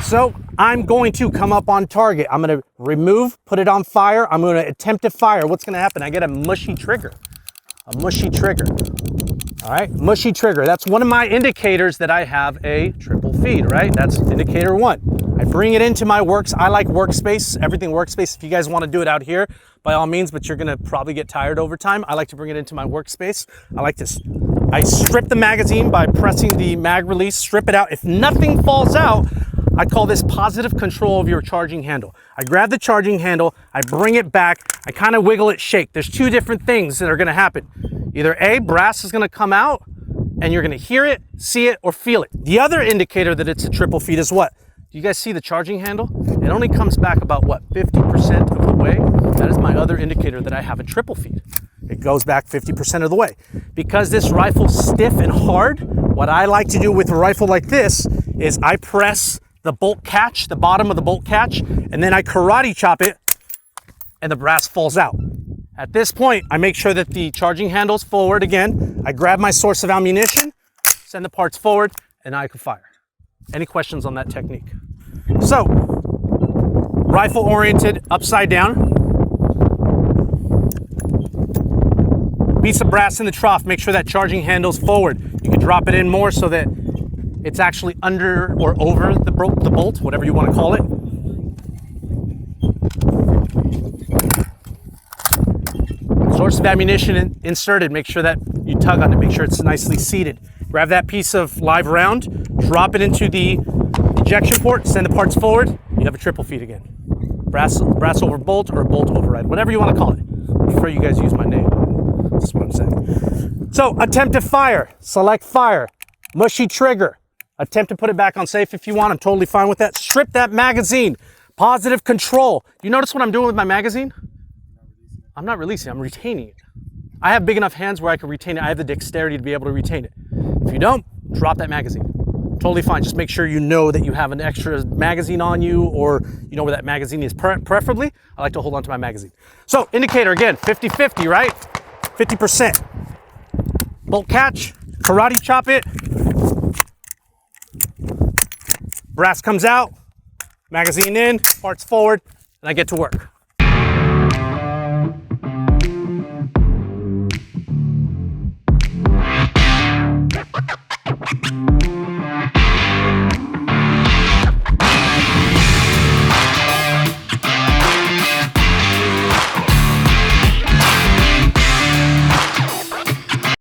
So I'm going to come up on target. I'm going to remove, put it on fire. I'm going to attempt to fire. What's going to happen? I get a mushy trigger. A mushy trigger. All right, mushy trigger. That's one of my indicators that I have a triple feed, right? That's indicator one. I bring it into my works. I like workspace, everything workspace. If you guys want to do it out here, by all means, but you're going to probably get tired over time. I like to bring it into my workspace. I strip the magazine by pressing the mag release, strip it out. If nothing falls out, I call this positive control of your charging handle. I grab the charging handle, I bring it back, I kind of wiggle it, shake. There's two different things that are gonna happen. Either A, brass is gonna come out and you're gonna hear it, see it, or feel it. The other indicator that it's a triple feed is what? Do you guys see the charging handle? It only comes back about what, 50% of the way? That is my other indicator that I have a triple feed. It goes back 50% of the way. Because this rifle's stiff and hard, what I like to do with a rifle like this is I press the bolt catch, the bottom of the bolt catch, and then I karate chop it and the brass falls out. At this point, I make sure that the charging handle's forward again. I grab my source of ammunition, send the parts forward, and I can fire. Any questions on that technique? So, rifle oriented, upside down. Piece of brass in the trough, make sure that charging handle's forward. You can drop it in more so that it's actually under or over the bolt, whatever you want to call it. Source of ammunition inserted, make sure that you tug on it, make sure it's nicely seated. Grab that piece of live round, drop it into the ejection port, send the parts forward, you have a triple feed again. Brass over bolt or bolt override, whatever you want to call it. I prefer you guys use my name. That's what I'm saying. So, attempt to fire, select fire, mushy trigger. Attempt to put it back on safe if you want. I'm totally fine with that. Strip that magazine. Positive control. You notice what I'm doing with my magazine? I'm not releasing, I'm retaining it. I have big enough hands where I can retain it. I have the dexterity to be able to retain it. If you don't, drop that magazine. Totally fine. Just make sure you know that you have an extra magazine on you or you know where that magazine is. Preferably, I like to hold on to my magazine. So, indicator again, 50-50, right? 50%. Bolt catch, karate chop it. Brass comes out, magazine in, parts forward, and I get to work.